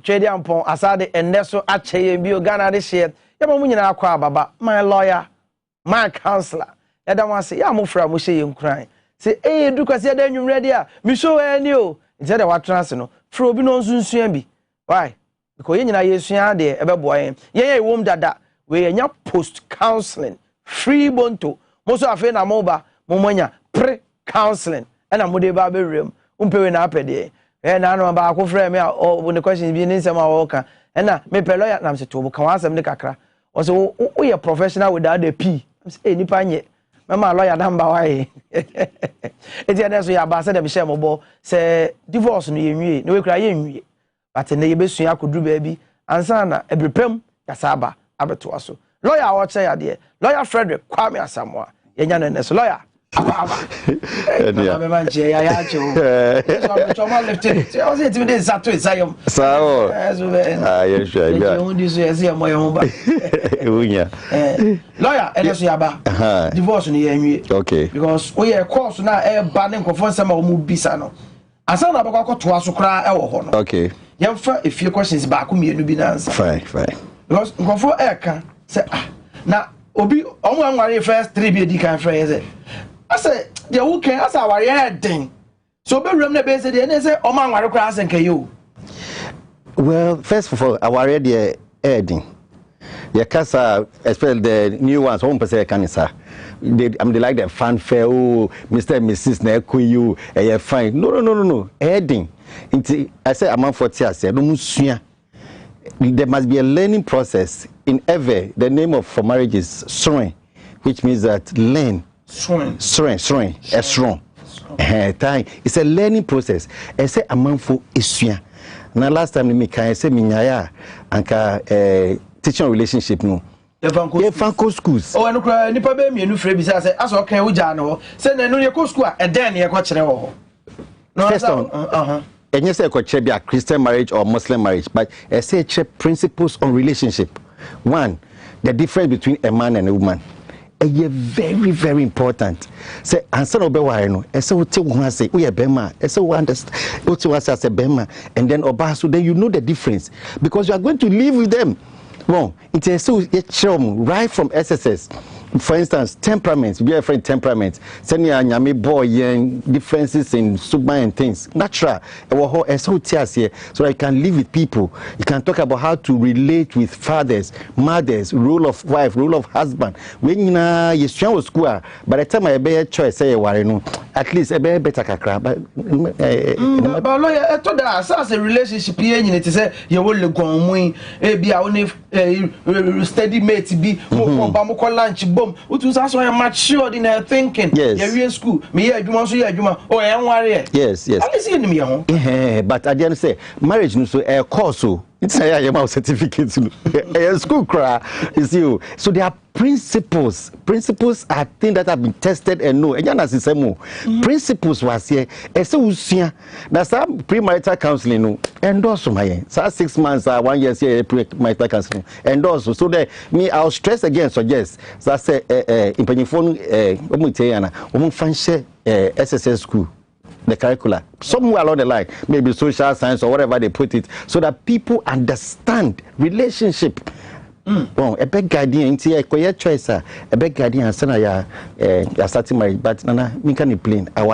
Trade Ampon, Asade, and Neso Ache, and Bio Ghana this year. Yamuina Aqua Baba, my lawyer, my counselor. Yada want say, Yamufra, Mushe, you crying. Say, eh, Dukas, you're then you ready. Miso and you. Instead of what transino, Frobino Zunsiambi. Why? Because you know, you're there, ever boy. Yeah, womb dada. We are post counseling, free bonto. Most of them are mobile, Momonia, pre counseling, and a Mudeba room, Umpe up a day. And I know about frame or when the question is being in some walker. And now, me pe lawyer, I'm saying to Kawasa Nikakra. Also, we are professional without the P. I'm saying, Nipanye. Mama lawyer number why. It's the answer. Your boss said, Michelle Mobo say divorce no cry. But in the best I could do, baby. And sana, every pem, Kasaba, Abatuaso. Lawyer, what say I dear? Lawyer Frederick, Kwame Asamoah. Yenyan and lawyer. I was intimidated. Lawyer, and divorce in the okay. Because we are course now, banning for some of Mubisano. I sound about to us to cry our honor. Okay. Young, if your questions back, you be answer. Fine. Because for Eka say, now, Obi, only one first 3 be can phrase. I say, the who can as our thing. So be room the base and they say, oh man, what class and you. Well, first of all, our ready adding. Your casa, especially the new ones, 1% cancer. They like the fanfare, oh, Mr. and Mrs. Neko, you, and you're fine. No. Adding. I say, among 40 years, there must be a learning process in ever. The name of for marriage is shrine, which means that learn. Shrine. Time. It's a learning process. I say among for issue. Now last time me can say minyaya anka teaching relationship no. Fanko schools. Oh, I no nipa be me no free bi say as okay wo ja no. Say na no ye ko school and then ye ko kire wo. No. First on. And yes, I could be a Christian marriage or Muslim marriage, but I say principles on relationship. One, the difference between a man and a woman. Very, very important. Say, answer Obewa, no. I say, what you say, we are Bema. I say, we understand what you say, Bema, and then Obasu. Then you know the difference because you are going to live with them. Well, it is so right from SSS. For instance, temperaments, we have different temperaments. Send you boy differences in suba and things. Natural. So I can live with people. You can talk about how to relate with fathers, mothers, role of wife, role of husband. When you school, by the time I be a choice, say at least a better kakra. But lawyer, I thought that as a relationship, you say you will go be our steady mate be lunch. What was also matured in her thinking. Yes. You're in school. Me here, you want to hear Juma. Oh, I am worried. Yes. I see me. But I didn't say marriage. No, so a course. It's a certificate. A school cry. You see. So there are principles. Principles are things that have been tested and know. And as is more. Principles was here. That's how premarital counseling. No. And also my. So 6 months, 1 year here premarital counseling. And also so that me I'll stress again. Suggest. So I say in phone. Function SSS school. The curricula somewhere along the line, maybe social science or whatever they put it, so that people understand relationship. Well, a big guardian into a choice, a big guardian, and son, I started marriage, but Nana, me can plain, I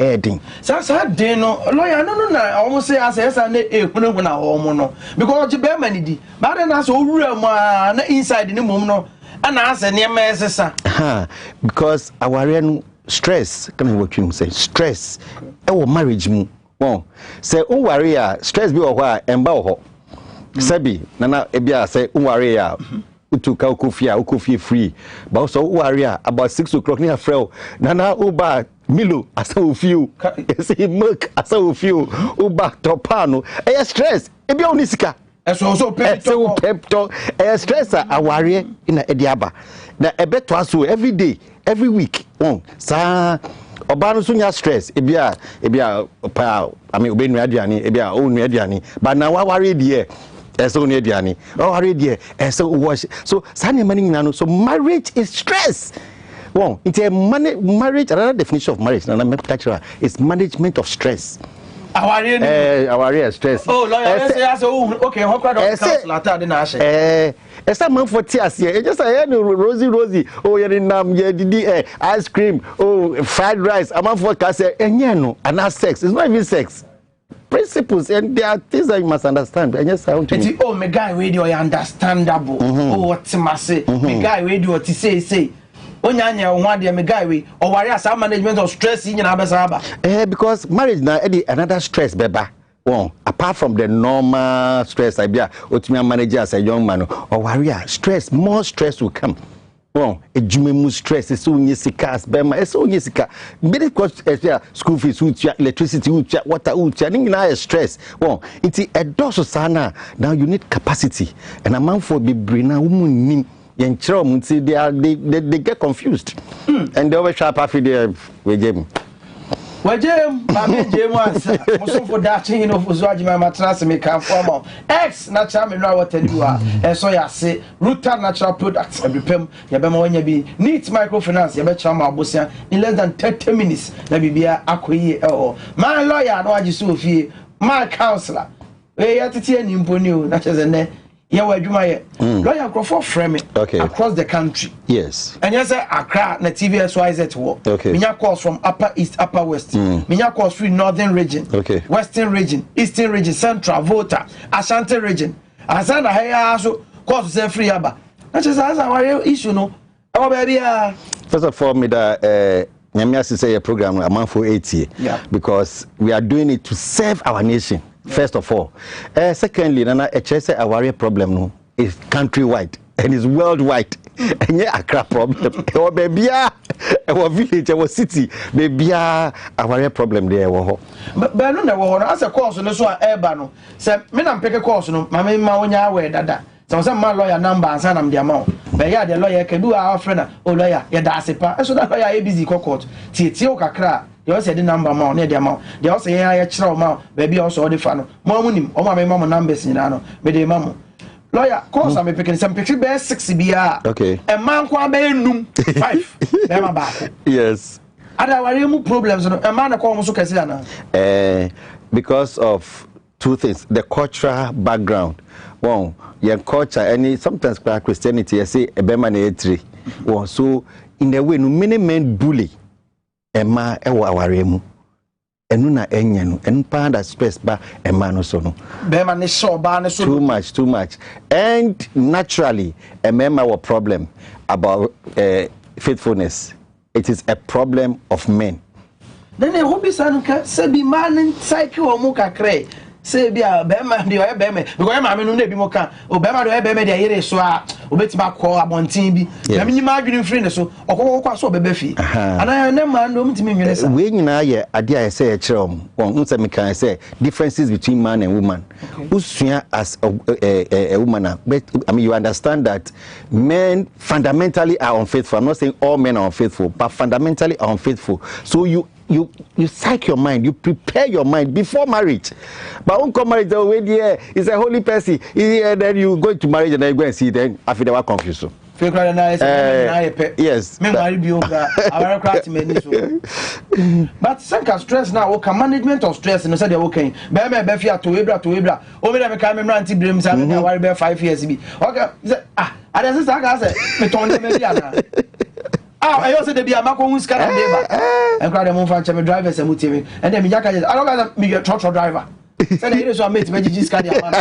adding. So I didn't know, lawyer, no, I almost say, as I say, when I almost because you bear many, but then I saw real inside in the moment, and I said, near me, because our stress, can I what you say? Stress. Our marriage mu. Well, say warrior stress be or and bow. Sabi, Nana Ebia say warrior. Utuka ukufia free. But also warrior about 6 o'clock near Frel. Nana Uba Milo, I saw few. See milk, I saw few. Uba Topano. Stress. Ebia Unisika. So pep talk. Stress a warrior in a Ediaba. Now a bet was every day. Every week, sa obano sunya stress. Ebia, I mean, obey Nadiani, Ebia, own Nadiani. But now I worry dear, as own Nadiani. Oh, worry dear, as so wash. So, Sunny money nano. So, marriage is stress. It's a marriage. Another definition of marriage, and I'm cultural, is management of stress. Aware stress. Oh, lawyer, say okay, how crowd of council at the national. Esa man for tears here. It just say Rosie. Oh, you nam you ice cream. Oh, fried rice. A man for can say no, and that's sex. It's not even sex. Principles and there are things that you must understand. And yes, I want to. Oh, my guy, radio understandable. Oh, what's my say? My guy, radio to say. Onyanya one day me guy we or worry as management of stress in your because marriage now another stress beba. Well, apart from the normal stress I be a manager as a young man or warrior stress, more stress will come. Well, a jumemu stress is so yesika as bema, it's so yesika. Many cost school fees, electricity, water, and stress. Well, it's a dose sana. Now you need capacity, and a man for be brina woman. They get confused, and they always sharp after they game. Well, Jim, was also for that thing of Uzwajima matras make a formal X natural mineral water you are, and so I say Ruta natural products and repem Yabama when you be neat microfinance, Yabachama Bosia in less than 30 minutes. Let me be a acquire or my lawyer, no, I just so fear my counselor. We have to tell you, Imponu, not as a net. Yeah, where do my lawyer go for framing across the country? Yes. And yes, Accra, na Tvxyz work. Okay. Minya calls from Upper East, Upper West. Minya calls from Northern region. Okay. Western region, Eastern region, Central, Volta, Ashanti region. Asana haya also calls to free aba. That's just as our issue, no. Our baby. First of all, me that Nyamiasi say a program a month for 80. Yeah. Because we are doing it to serve our nation. First of all, secondly, Nana, a warrior problem no is countrywide and is worldwide. And yeah, a crap problem. Or baby, our village, our city, baby, a warrior problem there. But I don't know as a course on the so urban. Say, me and pick a course no, my main mawanya way that. So some my lawyer number and send them the amount. But yeah, the lawyer can do our friend. Oh lawyer, yeah, that's it. So that lawyer busy court. Tio kakra. They also the number amount near the amount. They also yeah, child amount, baby also the fan. Momunim, or my mama numbers in ano, with the mamma. Lawyer, course I'm picking some picture bear 6 BR. Okay. And man kwa be num 5. Bema back. Yes. Ada wari problems no. A man kwa muso kesi ana. Because of two things, the cultural background. Well, your culture and sometimes Christianity, I say a bema na etri. Well, so in a way, no many men bully. Emma ewa awaremu enu na enye no en pa that stress ba emma no so no be ma ne so ba ne so too much and naturally emma wa problem about faithfulness. It is a problem of men. Then e hobi sanuka se bi man cycle o mu kakre se bia be ma de o be me because ma me no na bi mo kan o be ma de o be me de yere so a obetima call abontin bi na me nyima adwene free ne so okokokwa so obebe fi ana na man no mtimi nwene sa we nyina ye ade a say e kire on say me kan say differences between man and woman usua as a woman, but I mean you understand that men fundamentally are unfaithful. I'm not saying all men are unfaithful, but fundamentally are unfaithful. So you psych your mind, you prepare your mind before marriage. But when come marriage, it's a holy person. Then you go to marriage and then you go and see. Then after they were confused. Yes. But some stress now. Okay, management of stress. No, say they okay. Be me be fear to Ebra. O me dem can me anti blame. Say me worry be 5 years be. Okay. I just say me turn them be ana. I also the be a mako who's kind of neighbor. And cry them on fan me drivers and muti and then me jaka I don't got me a truck driver. Say they so mate me just car their man.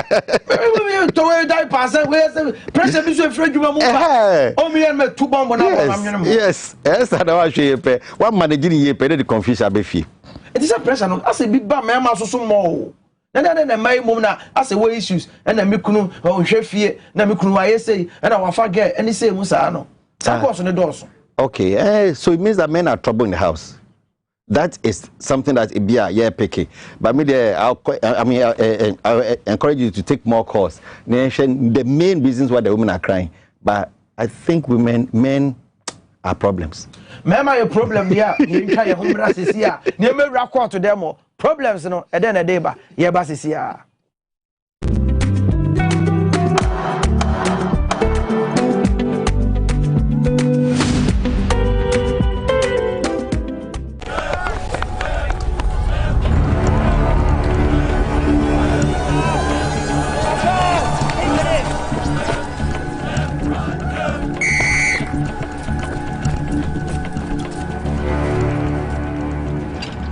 To die pass where pressure be so afraid you move. Oh me and me 2 bomb na am. Yes. Yes, I don't share pay. One managing ye pay the confusion be fee. It is a pressure no. I say big bam me am so more. Na my mom na as a way issues and na me kunu o hwe fie na me kunu aye say and na wafa get any say mu sa no. Sa course no doors. Okay, so it means that men are trouble in the house. That is something that it be a year picky. But me there, I encourage you to take more course. The main reasons why the women are crying. But I think men are problems. Men are a problem, yeah. You try your home races here. You may record to them problems, no. And then a day, but yeah, basis here.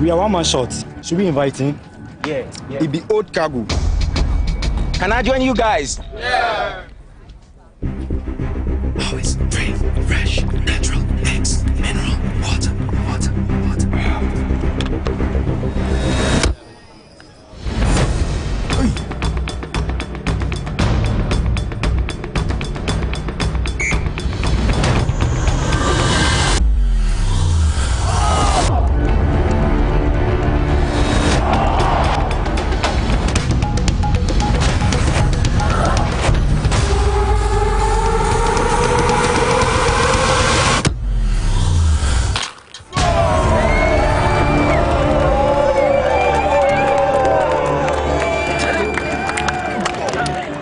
We are one man short. Should we invite him? Yeah. It be old cargo. Can I join you guys? Yeah. Always free, fresh, natural, X, mineral, water.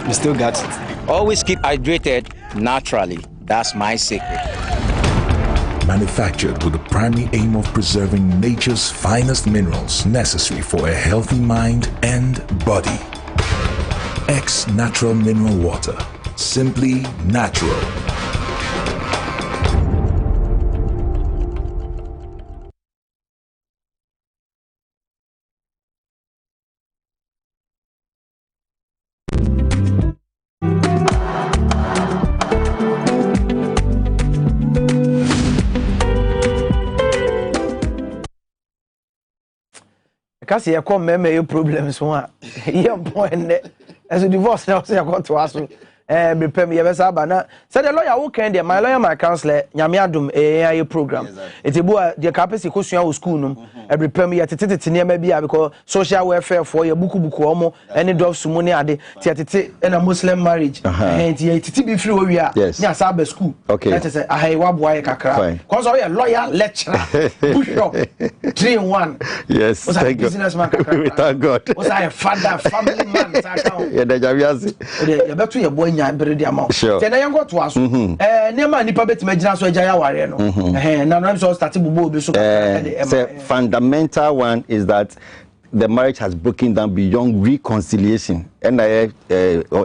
We still got it. Always keep hydrated naturally. That's my secret. Manufactured with the primary aim of preserving nature's finest minerals necessary for a healthy mind and body. X Natural Mineral Water. Simply natural. Kasi ya kwa meme yo problems one. Ye point as a divorce now say ya go to aso. Prepare me yebesa aba na say the lawyer who can there my lawyer my counselor nyame adom AI program. Etibu the capacity ko sua school no. Prepare me yetete niam bia because social welfare for your buku omo any dove sumo ne ade tete na Muslim marriage. Enti tete bi free we a nya sa ba school. That is ahai waboa ye kakra. Cause we a lawyer lecturer bishop 3 in 1. Yes, thank God. Businessman kakra. Thank God. Was I a father family man account. Yeah, the javiasi. You better your boy nya brede amount. Sure. Then you go to aso. Nema nipa betima gina so agya ya ware no. Na no so start bubo obi so the fundamental one is that the marriage has broken down beyond reconciliation, and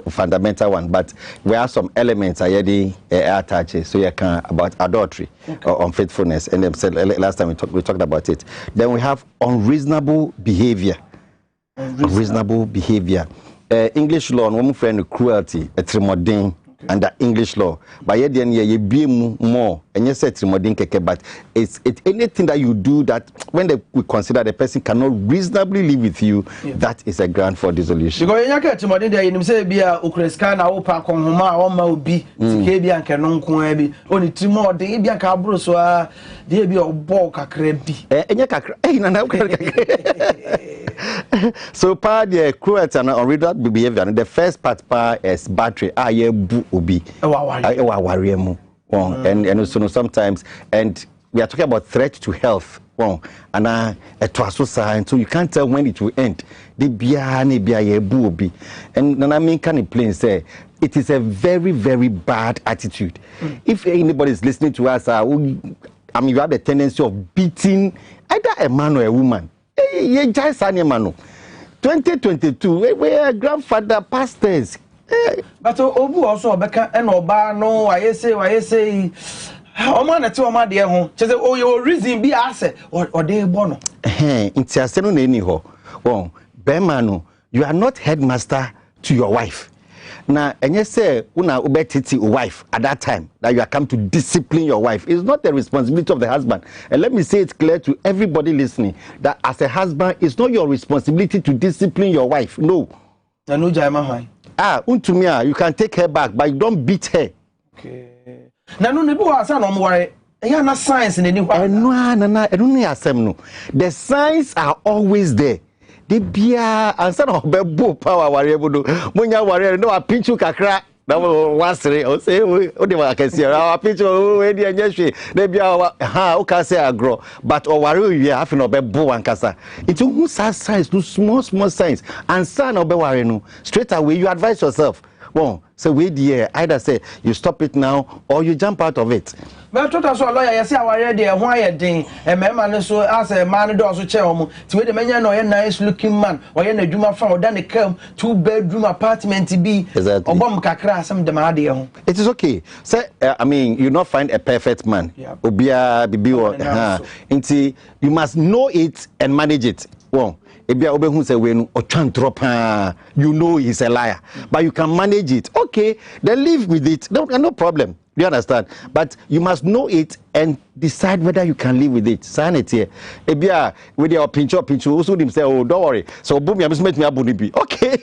fundamental one. But we have some elements already attached. So you can about adultery or unfaithfulness, and then last time we talked about it. Then we have unreasonable behavior. Unreasonable behavior. English law, one friend cruelty, a trimodine. Under English law, but yet then you be more, and you say trimodine keke, but it's anything that you do that when we consider the person cannot reasonably live with you, that is a ground for dissolution. Because you get trimodine there, you say be a ukreska na opa konhoma o ma obi sike bi anke no nko abi oni trimodine bi anka abro so a dey bi obo kakra bi enye kakra na na so part the cruelty and unreasonable behavior, the first part is battery bu obi and also sometimes, and we are talking about threat to health and so you can't tell when it will end. The bu obi and I mean can plain say it is a very, very bad attitude. If anybody is listening to us, I mean you have the tendency of beating either a man or a woman. 2022 we are grandfather pastors. But obu also obeka and oba no I say omo na ti omo de ho chese o your reason be ase or dey bono nti ase no na eni ho won bemano you are not headmaster to your wife. Now, and you say, una ubetiti wife at that time that you are come to discipline your wife. It's not the responsibility of the husband. And let me say it clear to everybody listening that as a husband, it's not your responsibility to discipline your wife. No. Untumia, you can take her back, but you don't beat her. Okay. The signs are always there. The beer and son of Bebo power warrior do Munya warrior no a pinch you kakra that was say oh they can see our picture oh the industry they be ha o can say agro but or warrior we have no Bebo and kasa it who signs no small signs and son of worry no straight away you advise yourself Well, so we the either say you stop it now or you jump out of it. But total so lawyer you say aware there why you dey e mema no so as a man do so che omo ti we dey menya no ye nice looking man or ye na adwuma fa oda ne kam 2-bedroom apartment bi obom kakra asem dem ade ho. It is okay. Say I mean you not find a perfect man. Obia bibi or nti you must know it and manage it. Well, ebia obehu say we no otwan drop you know he's a liar, but you can manage it. Okay, then live with it. No problem. Do you understand? But you must know it and decide whether you can live with it. Sanity. Ebia with your pinch also him say, oh, don't worry. So boom, you must make me abunibi. Okay.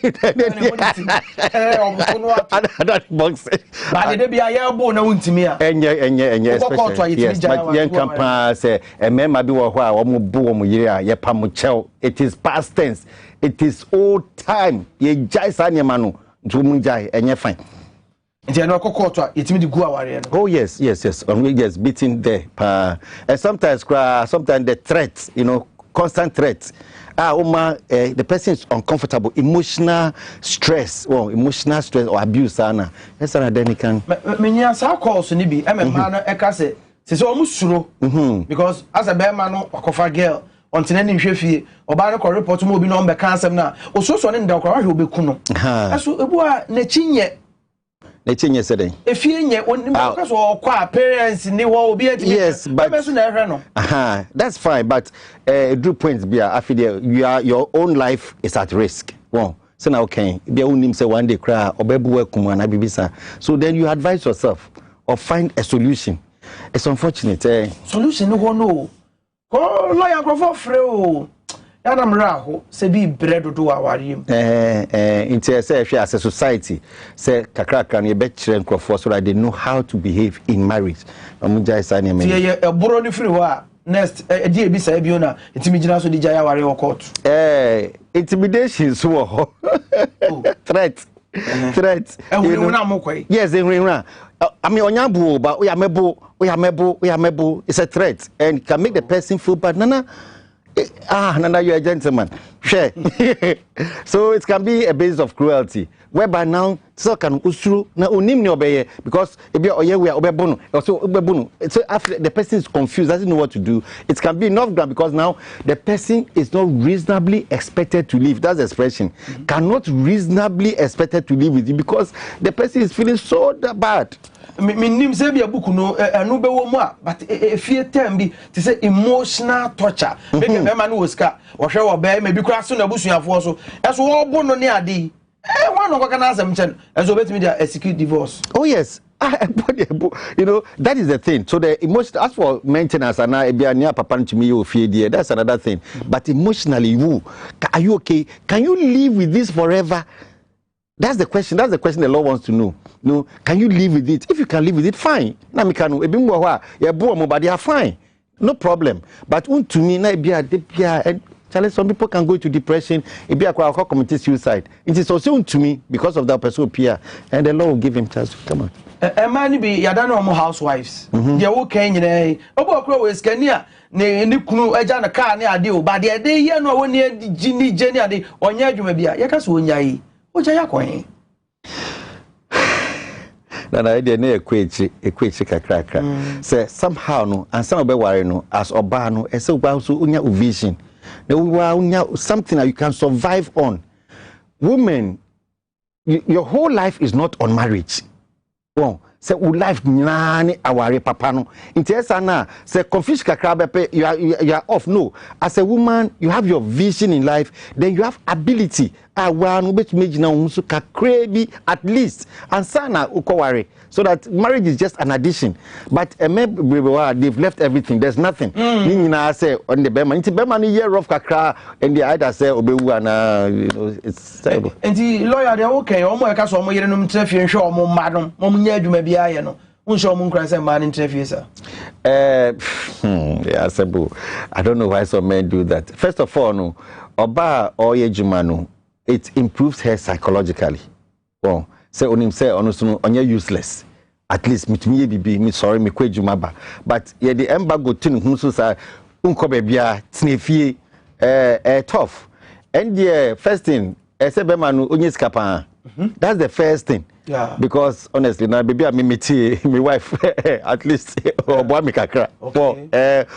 But they be a year born na untimi a. Enye especially. Yes, but yen campa say e me ma bi wo ho a wo mo bu wo mo yire a ye pa mo chew. It is past tense. It is old time. Ye jai sa nyama no. Ntu mu jai enye fine. Oh yes, yes, beating there. And sometimes the threats, constant threats. The person is uncomfortable, emotional stress or abuse. That's another thing can. Many calls ni bi. Man, say almost because as a bear man, a girl. Until any chefy or by the report to move on the cancer now. Or so in the car will be kuno. As we were nechinye. Yesterday. If you because or parents in the will be yes, but that's fine. But do points be after your own life is at risk. Well, so now okay, be only say one day cry or baby work bibisa. So then you advise yourself or find a solution. It's unfortunate. Solution no. Oh, lawyer go for free. Adam Raho say be bread do awarium. Say as a society say kakra kan ye be kire nkrofo so that they know how to behave in marriage. Omuja isa ne me. Ye boro ni free wa next e bi say bi ona itimi gina so di jaya ware wo court. Intimidation so threat. Threat. Yes, I mean onyabu but we are mebo. It's a threat and can make the person feel bad. Nana Nana, you're a gentleman. Share. So it can be a basis of cruelty. Whereby now, so can usuru na unim ni obeye because ebi oye we obebono. Also obebono. So after the person is confused, doesn't know what to do. It can be enough ground because now the person is not reasonably expected to live. That's the expression. Cannot reasonably expected to live with you because the person is feeling so bad. Nim say be book no anu be wo mu a but fear term be to say emotional torture make a man no ska wo hwe wo be me bi kura so na busuafo so eso wo bo no ne ade one no kana asem chen eso betimi dia execute divorce. Oh yes, that is the thing. So the emotion, as for maintenance and I papa ntumi you fear there, that's another thing. But emotionally, are you okay? Can you live with this forever? That's the question. That's the question the Lord wants to know. No, can you live with it? If you can live with it, fine. Na me kanu ebi mwa ya bo mo body are fine. No problem. But to me na ebia and Charlie, some people can go into depression. Ebia kwa commit suicide. It is also to me because of that person appear and the Lord will give him chance to come on. Man be yada no mo housewives. They wo kan nyina. Obo akro we skania ne kunu eja na car ne ade o ba de ye no woni gini geni ade onya adwuma bia. Ye ka so onya yi. Oja yakwen. Na idea na ekwechi kakrakra. Say somehow no and some be worry no as oba no e say oba so unya vision. Na unya something that you can survive on. Women, your whole life is not on marriage. Well, say life nani aware papa no. Interesa na say confuse kakra bepe you are off. No, as a woman you have your vision in life, then you have ability. One bet me na unsu kakrebi at least and sana ukoware. So that marriage is just an addition. But they've left everything. There's nothing. I say on the Bema. It's Bema year of kakra and the either say obewu and it's terrible. And the lawyer they okay. Omo eka so omo yere no mtrefie nhwe omo madom. Omo nya adwuma bia ye no. Unsho omo nkran say man interview sir. Yeah, Sabu. I don't know why some men do that. First of all, no, oba oye juma no, it improves her psychologically. Well, say onim say onusuno onye useless. At least me bibi me sorry me kwejuma ba. But ye the embargo tin hu so say unko bia tinefie tough. And the first thing say be man onye skapa. That's the first thing. Yeah. Because honestly, now baby, I meet my wife at least or boy me kakra. Okay.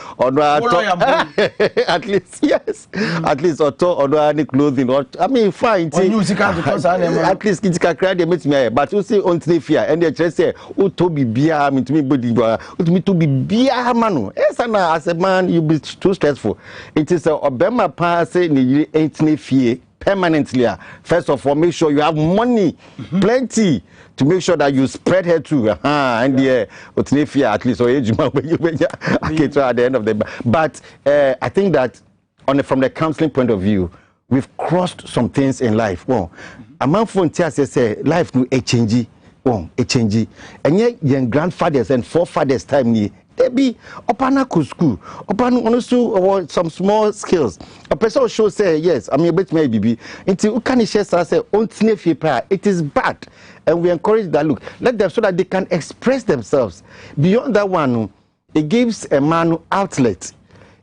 At least yes. At least or any clothing or I mean fine. At least kids kakra they meet me. But you see on fear and they just say, "Oh, to be beer, me to me body, to be beer manu." Yes, and as a man, you be too stressful. It is a Obama pass ni ain't fear. Permanently. First of all, make sure you have money, plenty, to make sure that you spread her too. And at least at the end of the. But I think that from the counseling point of view, we've crossed some things in life. Well, a man from Tia say life no a change. A change. And yet, young grandfathers and forefathers time ni. They be upon school, upon also some small skills. A person will show say yes, I'm a bit maybe until you can share say it is bad, and we encourage that look, let them so that they can express themselves. Beyond that one, it gives a man outlet.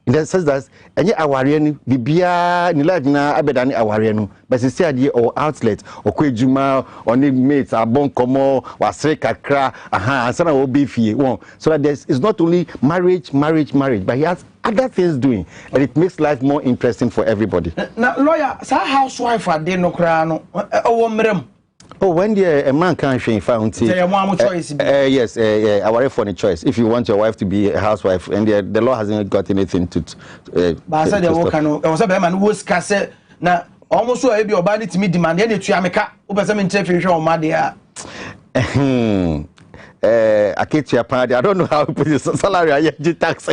In the sense that any awarian bibia ni life na abedani awarian but se say or outlet or kwejuma or need mates abon komo wasre kakra ansana obi fie so that it's not only marriage but he has other things doing and it makes life more interesting for everybody. Now lawyer sa housewife ade no kra no mrem. Oh, when a man can't show found choice. Yes, I worry for the choice. If you want your wife to be a housewife, and the law hasn't got anything to. But I said, I was a man who was cassette. Now, almost so be obani to me demand any to America, over some interpretation on my dear. I get your party. I don't know how to put your salary. I get tax.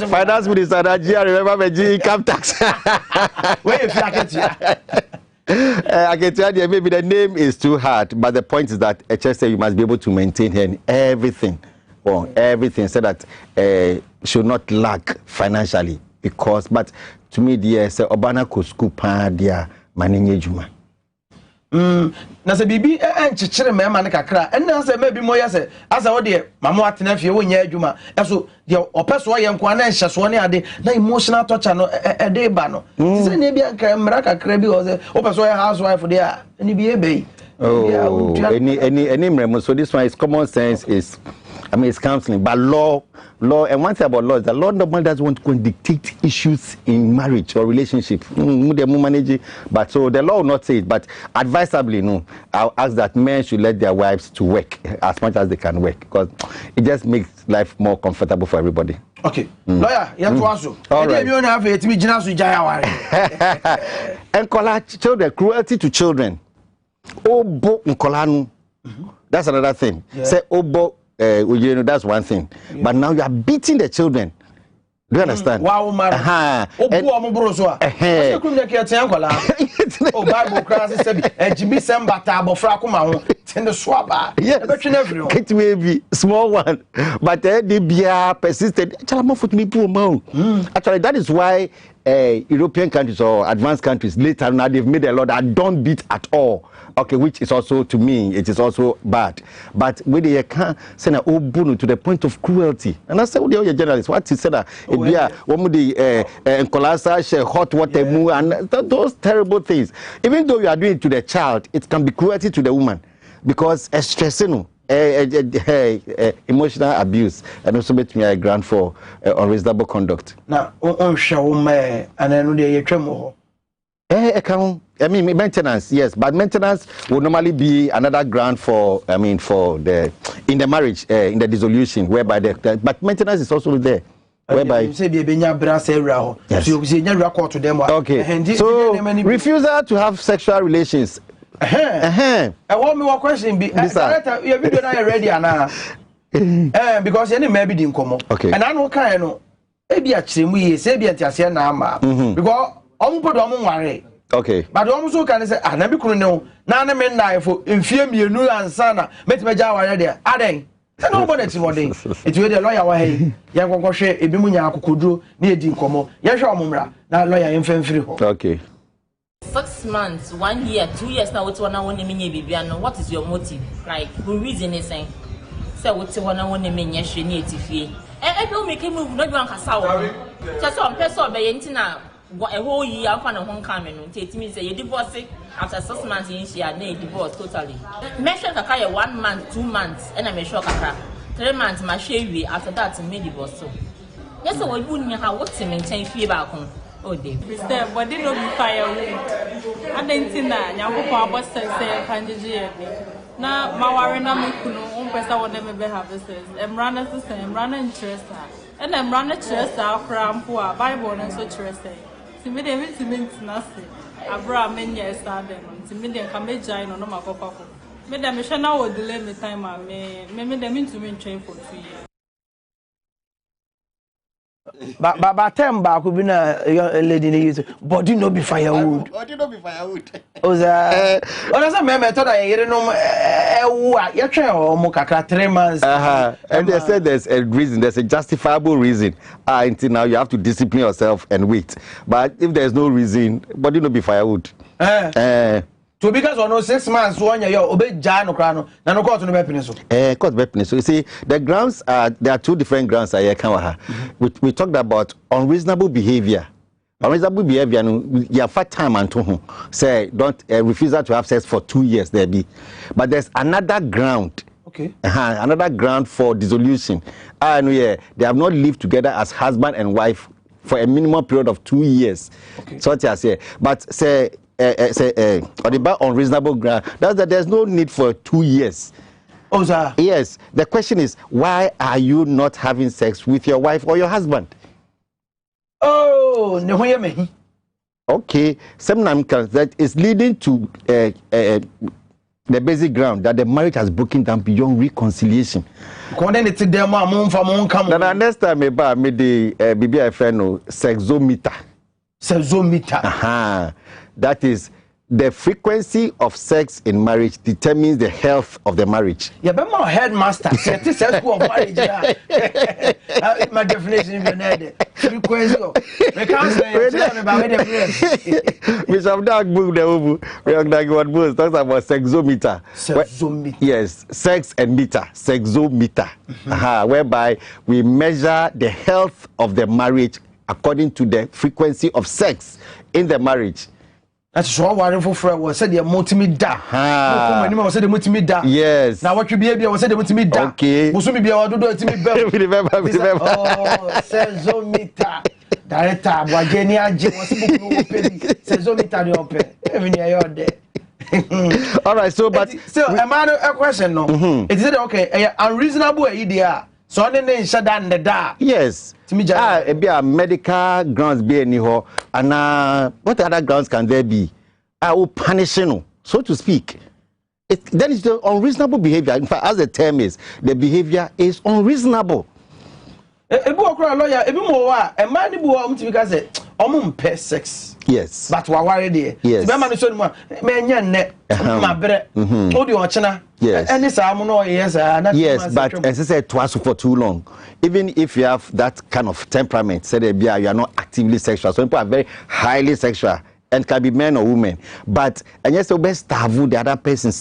Finance minister, Nigeria, remember my income tax. Where if I can tell you, maybe the name is too hard, but the point is that HSA you must be able to maintain her in everything, everything, so that should not lack financially. Because, but to me, dear, say Obana Kosku pa dia manenye na se bibi enchechire me ma ne kakra enna se maybe mo yase asa wo de mama atena fie wo nya adwuma eso de opeso ye nko na nhyeso ne ade na emotional torture no de ba no se ne bia mra kakra bi o se opeso ye housewife de a ni bi ebe any mremo. So this one is common sense, is it's counseling, but law, and one thing about law is that law normally doesn't want to go and dictate issues in marriage or relationship. But so the law will not say it, but advisably, no, I'll ask that men should let their wives to work as much as they can work, because it just makes life more comfortable for everybody. Okay, lawyer, you have to answer. All right. You have it. And children, cruelty to children. Obo nkolanu. That's another thing. Yeah. Say obo, that's one thing. Yeah. But now you are beating the children. Do you understand? Wow, man. Obo amobroso. Oh, Bible class said, "Jimmy Sambata abofra kuma ho." Tendo swaba. Yes. It may be small one, but the bia persisted. Actually, that is why European countries or advanced countries later now they've made a law that don't beat at all. Okay, which is also, to me, it is also bad. But when they can't send a obuno to the point of cruelty, and I said, well, you're journalists, what he said, hot water, and those terrible things. Even though you are doing it to the child, it can be cruelty to the woman, because stressing, emotional abuse, and also make me a grant for unreasonable conduct. Now, maintenance, yes, but maintenance would normally be another grant for, for the in the marriage, in the dissolution, whereby but maintenance is also there. Whereby yes. Okay, so refusal to have sexual relations. I want me one question. Because any maybe didn't come. Okay, and I know kind of maybe actually we say be at because okay. But almost can say, I never could know. Nana men knife for infirm you new and sana, met my jaw there. Adding, nobody one day. It's with a lawyer way. Young share a bimunya could do near Dinkomo. Yasha Mumra, now lawyer infant free. Okay. 6 months, 1 year, 2 years now, what's one I want to mean, Bibiano? What is your motive? Like, who reason is saying? So, what's one I want to mean, yes, you need to feel. I don't make him move, not one Casawa. Just on person by Yentina. a whole year I'm kind of home coming and take me say you divorce after 6 months in she had divorce totally. Measure kaka 1 month, 2 months, and I may show kaka 3 months my shave after that to me divorce so. Yes, so we wouldn't have what to maintain fear back home. Oh, dear. Mr. But they don't be firewood. I didn't think that I will pop a sex now, my warren, I'm person will never be have this. I'm running the same, running interest. And I'm running interest out from poor Bible and so interesting. To me, they means nothing. I brought many years started to me, they come join on my papa. Madam, I shall now delay me time. I may them into me train for 2 years. But time back we na lady in use body no be firewood. Body no be firewood. Oza. Oza me thought I hear no you try o kakra 3 months. And they said there's a reason, there's a justifiable reason. Until now you have to discipline yourself and wait. But if there's no reason, body no be firewood. To because on 6 months one year obey Jan no na no court no be piniso. Court be piniso. You see the grounds are there are 2 different grounds here kan we talked about unreasonable behavior. Unreasonable behavior no you have time and to say don't refuse to have sex for 2 years there be. But there's another ground. Okay. Another ground for dissolution. And they have not lived together as husband and wife for a minimum period of 2 years. Okay. So I say but say or the unreasonable ground. That's that there's no need for 2 years. Oh, sir. Yes. The question is, why are you not having sex with your wife or your husband? Oh, no, hear me. Okay. Sometimes that is leading to the basic ground that the marriage has broken down beyond reconciliation. Then next time, me the BBI friend sexometer. Sexometer. That is the frequency of sex in marriage determines the health of the marriage. Yeah, but my headmaster said this is school of marriage. My definition is frequency. We can't say about it. We have that book we have that one book talks about sexometer. Sexometer. Yes, sex and meter, sexometer. Whereby we measure the health of the marriage according to the frequency of sex in the marriage. That's so worrying for friend was said the multimeter. Was said the multimeter. Yes. Now what you be was said the multimeter. Okay. Musu be able to do it me better. Remember. Oh, sexometer. Director, Wageni Aje was sexometer the open. Even here there. All right, so but a man a question no. It is okay, unreasonable idea. So then shut down the da. Yes. It be a medical grounds be anyhow. And what other grounds can there be? Punishing, so to speak. Then it's the unreasonable behavior. In fact, as the term is, the behavior is unreasonable. Lawyer, a man who sex. Yes. But we are there. Yes. Yes, but as I said, twice for too long. Even if you have that kind of temperament, say you are not actively sexual. Some people are very highly sexual and can be men or women. But and yes, you best starve the other person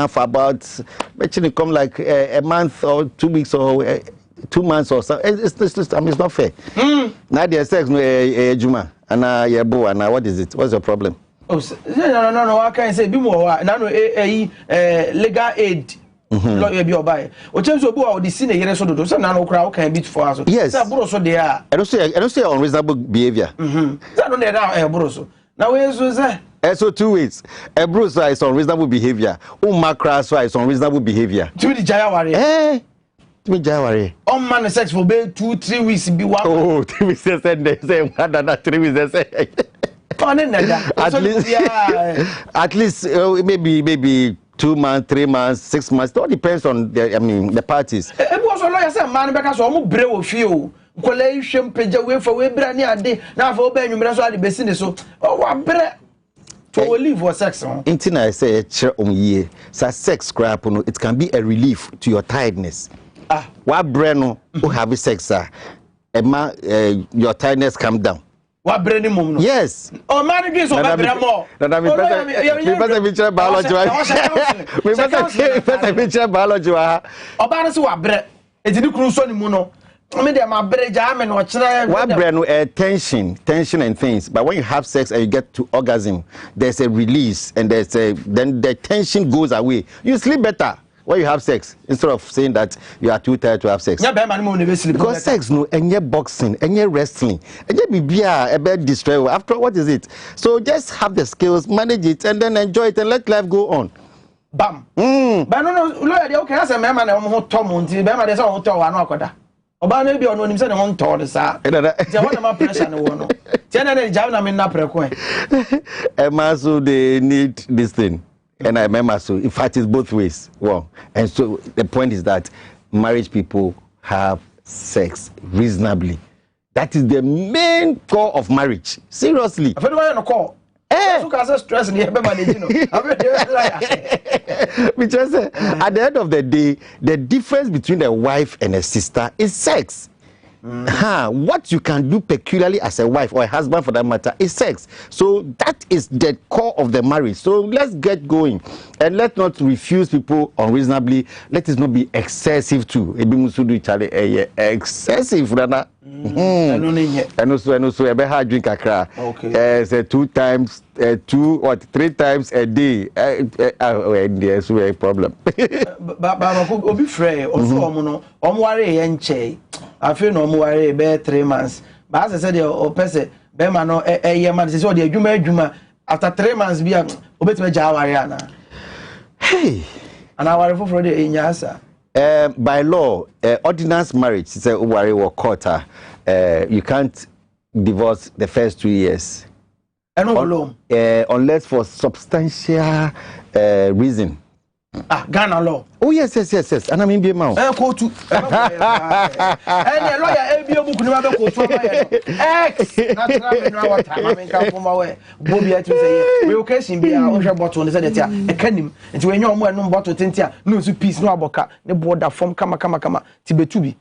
for about actually come like a month or 2 weeks or 2 months or so. It's not fair. Now there's sex no Juma. And Yabo, and what is it? What's your problem? Oh, no. I can't say be more. Now, legal aid. Lawyer be obey. Or change your boy, the scene here so do. So now crowd can beat for us. Yes, so they are. I don't say unreasonable behavior. That don't now Bruce. Now where's that? So 2 weeks. A Bruce is unreasonable behavior. Macra is unreasonable behavior. To the Jayawari. Me Jawari. On man sex for 2-3 weeks be one. Oh, 3 weeks they say another 3 weeks they say. At least maybe 2 months, 3 months, 6 months. It all depends on the parties. It was a lawyer said man because I'm brave of you. Collation page away for we brand day. Now for Ben you so the business so what bread to leave for sex on. Until I say ye sex scrap it can be a relief to your tiredness. What brain who have sex your tiredness come down. What brain mum? Yes. Oh man is over more. Better biology. Biology. Obana so what bread. It did cruise on muno. me dem abreja amen o kire one brain tension and things, but when you have sex and you get to orgasm, there's a release and then the tension goes away. You sleep better when you have sex instead of saying that you are too tired to have sex. Because sex no any boxing, any wrestling, any bibia a bit destroy. After what is it? So just have the skills, manage it, and then enjoy it and let life go on. Bam. But no, lawyer, okay, as a man, I'm hot Tom Monty, Bama, there's all to one okoda. Oba no bi ono nim se ne ho ntɔ de sa. Je wona ma pressure ne wo no. Tie na ne jaw na me na prekon. So they need this thing. And I remember so in fact it's both ways. Well, and so the point is that marriage people have sex reasonably. That is the main core of marriage. Seriously. I feel why no call. So cause stress in here be manage no. Because at the end of the day, the difference between a wife and a sister is sex. What you can do peculiarly as a wife or a husband for that matter is sex. So that is the core of the marriage. So let's get going and let's not refuse people unreasonably. Let it not be excessive too. Excessive, Rana. And also a better drink akra. Okay. Say 2 times, 2 or 3 times a day. There's a problem. But obi frey also omo worry enche. I feel no more be 3 months. But as I said, the person be man no year man say so the adwuma after 3 months be obetime ja aware na. Hey, and aware for the enyasa. By law, ordinance marriage is a worry or quarter. You can't divorce the first 2 years. Unless for substantial reason. Ghana law. Oh yes. And I mean be man. Go to. And the lawyer be book never go to X. Natural know what time I mean come from away. Bobby to say we occasion be a bottle say that e kanim. Nti when you no bottle tintia no so piece no aboka ne border form kama tibetu bi.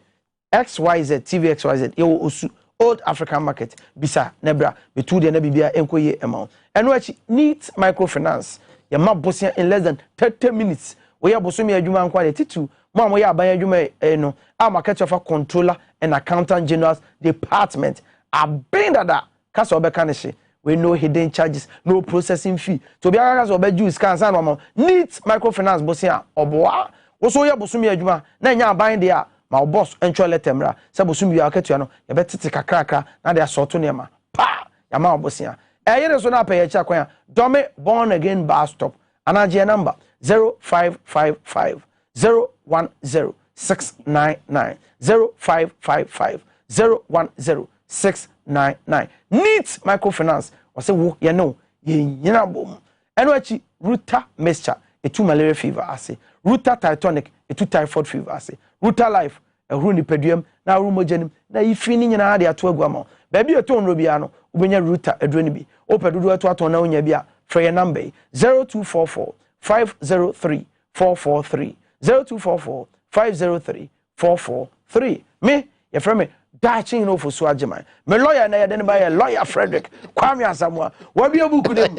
XYZ Tvxyz yo osu old African market bisa nebra betu de na bibia enkoye amount. Eno achi neat microfinance. Your map bossing in less than 30 minutes. We are bossing a human quality too. Mom, we are buying a no. I'm a catch of a controller and accountant general's department. I bring that Castle Becanishi. We no hidden charges, no processing fee. To be a or bed juice can sound neat microfinance bossing or boa. Also, you are bossing a juma. Then you are buying there. My boss and Cholet Temra. Sabosum you are catching. You better take a cracker. Now they are sortunema. Pa! Yama bossing. Ayen so na pay chakwa Dome born again bar stop anaje number 0555 010 699 0555 010 699 neat microfinance o say wo ye no ye nyina bom eno achi Ruta mixture etu malaria fever ase Ruta Titanic etu typhoid fever ase Ruta life ehuru ni peduam na rumogenim na ifi ni nyina ade ato agua ma ba bi eto onro bia no ubenya Ruta eduro ni bi opedudu eto ato na onya bia for your number 0244 503 443 0244 503 443 me your friend Daching no for Swajiman. My lawyer na yeden by a lawyer Frederick. Kwame Asamoah. What be a book with him?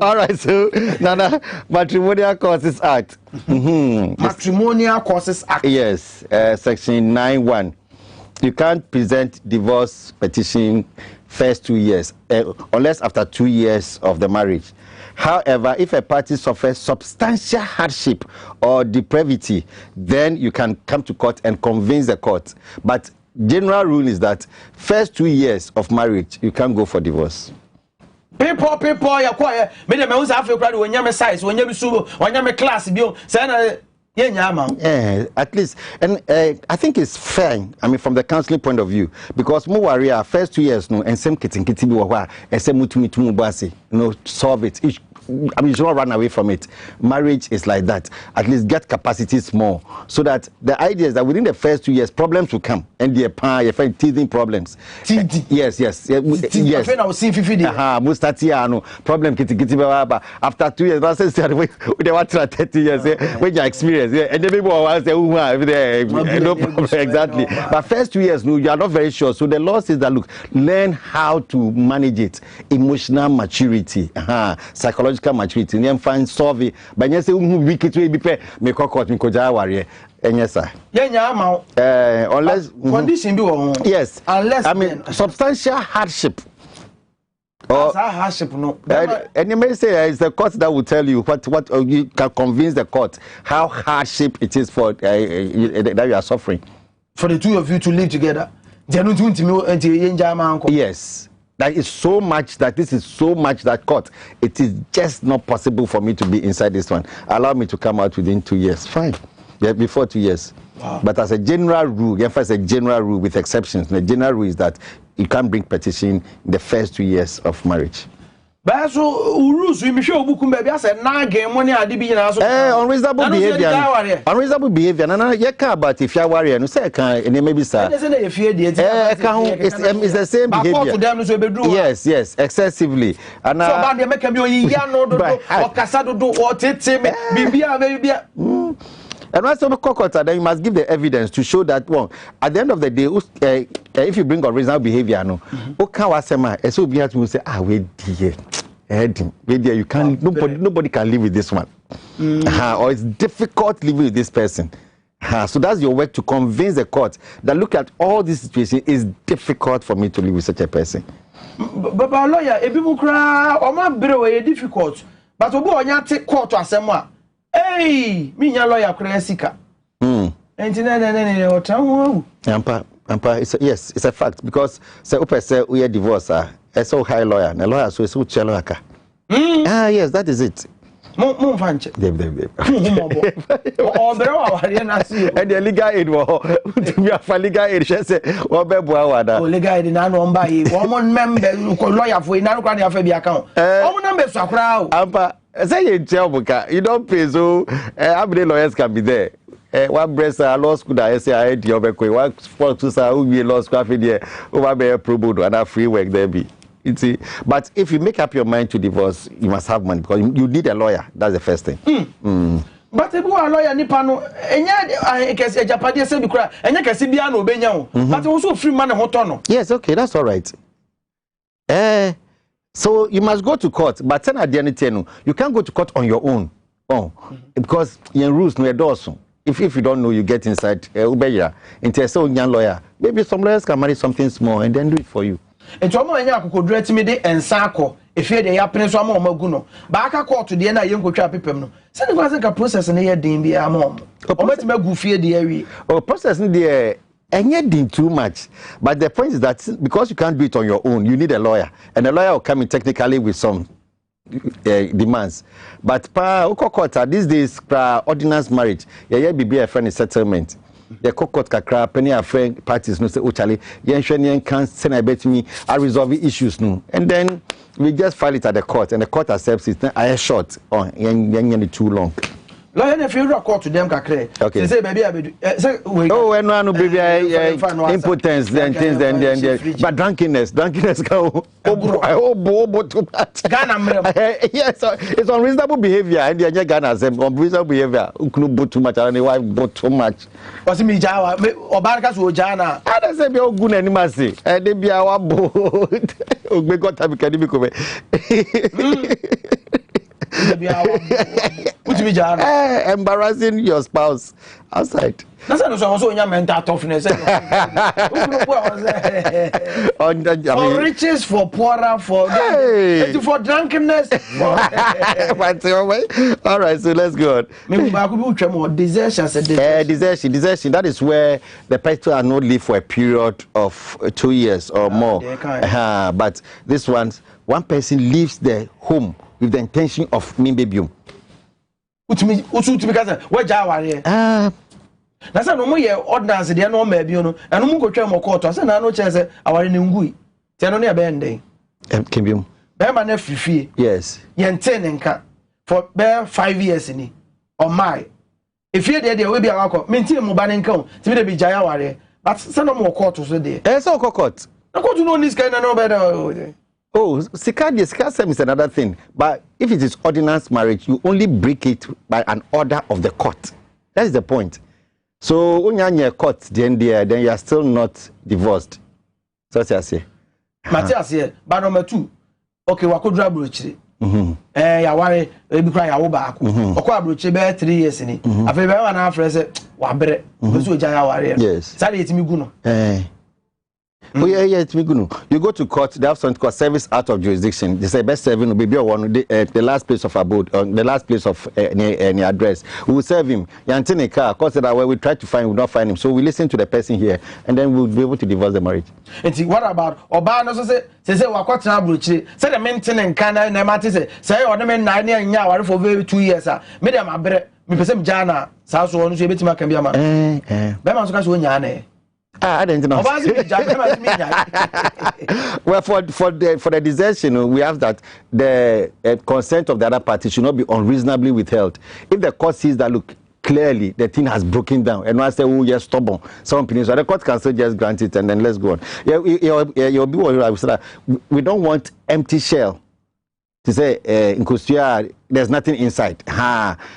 All right, so Nana, Matrimonial Causes Act. Matrimonial Causes Act. Yes, section 9(1). You can't present divorce petition first 2 years unless after 2 years of the marriage. However, if a party suffers substantial hardship or depravity, then you can come to court and convince the court. But general rule is that first 2 years of marriage, you can't go for divorce. People, ya quiet. Me the me Africa crowd when you size, when you subo, when you class, bio. Say yeah, at least, and I think it's fair. I mean, from the counseling point of view, because more warrior first 2 years no, and same kitten kitty be wa, and same mutu basi, solve it. I mean, you should not run away from it. Marriage is like that. At least get capacity small, so that the idea is that within the first 2 years, problems will come, and you find teething problems. Yes. Mustatiano problem kitty after 2 years. That's they want to 30 years. When you experience, and then people will say, no problem exactly. But first 2 years, no, you are not very sure. So the law says that look, learn how to manage it. Emotional maturity, psychological maturity, and then find solve it. But you say, we make court, Enyesa. Unless condition be yes. Unless I mean substantial hardship. Or hardship no. And you may say it's the court that will tell you what you can convince the court how hardship it is for that you are suffering. For the two of you to live together. Yes. That is so much that this is so much that court. It is just not possible for me to be inside this one. Allow me to come out within 2 years. Fine. Yeah, before 2 years. Wow. But as a general rule, as a general rule with exceptions, the general rule is that you can't bring petition in the first 2 years of marriage. But so unreasonable behavior. Unreasonable behavior. No, you can't about if you are worried. No, say can maybe sir. It's the same behavior. Yes, excessively. And and once you cockota, then you must give the evidence to show that one. At the end of the day, if you bring unreasonable behavior, no, so be to say, wait dear, you can't. Nobody can live with this one, or it's difficult living with this person. So that's your work to convince the court that look at all this situation is difficult for me to live with such a person. But lawyer, if you cry, or my brother, difficult. But obo onya take court to asema. Hey, me nya lawyer Kresika. Yes, it's a fact because say open say we are divorce so high lawyer, a lawyer so it's so lawyer. Yes, that is it. Mo fanche. And the legal aid to be a legal aid say what be boa legal aid na no mba yi. One member lawyer for na no kwa na fa bi account. One number so akra o. Say you tell Buka, you don't pay so how many lawyers can be there? One breast law school that I say I had your back way. One for two who be law school there over be pro bono and free work there be. You see, but if you make up your mind to divorce, you must have money because you need a lawyer. That's the first thing. But if you are a lawyer, Nipano, and yet a Japanese say because and you can see Biano Benyo, but also free money hotono. Yes, okay, that's all right. So you must go to court, but then at the end, you can't go to court on your own. Because your rules no also. If you don't know, you get inside Ubeya into a young lawyer. Maybe some lawyers can manage something small and then do it for you. And to mo enya akoko direct me de ensako efie de ya pene so ama omagu no ba aka court de na ye nkotwa pepem no se ne kwase ka process na ye din bi ama o mati magu fie de awi process de anything too much, but the point is that because you can't do it on your own, you need a lawyer, and a lawyer will come in technically with some demands. But these days, ordinance marriage, be a friend settlement. The court kakra penny a friend parties no say Charlie, can send a bet me I resolve issues no, and then we just file it at the court, and the court accepts it. I am short too long. Lawyer, if you record to them, okay. Say, baby, no, baby, impotence, then things, then, but drunkenness go. Yes, it's unreasonable behavior, and the Ghana says unreasonable behavior. Ukunu too much, and the wife bought too much. What's me, Jawa, or Barcas or Jana? I don't say, be all good animals, and they be our boat. We got to be academic. Embarrassing your spouse outside. That's also your mental toughness. For riches, for poorer, for drunkenness. All right, so let's go on. Desertion. That is where the person are not live for a period of 2 years or more. But this one person leaves the home with the intention of me baby. Where Jawa? That's no more ordinance, they are no maybe, and no go try more court. I said, no chance, our Nungui. Tenonia Bende. Kimbium. Bear my free. Yes. Yen 10 and cut for bear 5 years in it. Or my. If you're there, there will be a alcohol. Maintain mobile income to be Jayaware. But send no more court to say there. So court. I go to know this kind of no better. Oh, Sikad is another thing. But if it is ordinance marriage, you only break it by an order of the court. That is the point. So when you're in your court, then you are still not divorced. So that's what I say. Matthias here, but number 2. Okay, what could drabble? ya ware ebi kra ya wo baako okwa abroche be 3 years ni afi be na afre se wa bere so ja ya ware yes sare etimi gu no oh yeah it's me good. You go to court, they have something called service out of jurisdiction. They say best serving will be one the last place of abode, the last place of any address. We will serve him. Yantine car, cause that way we try to find, we don't find him. So we listen to the person here, and then we'll be able to divorce the marriage. And what about Oba? No, say wa kwatena abrochi. Say the maintenance kana na mate say o the men 9 years nya ware for 2 years ah. Me dem abere me pese jana sa so no so ebetima kan bia ma. Be ma so ka so nya na. I didn't know. Well, for the desertion, we have that the consent of the other party should not be unreasonably withheld. If the court sees that, look, clearly the thing has broken down, and I say, oh, yes, stubborn, some opinions, so the court can still just grant it, and then let's go on. You'll be what I would say. We don't want empty shell to say in Kosia there's nothing inside.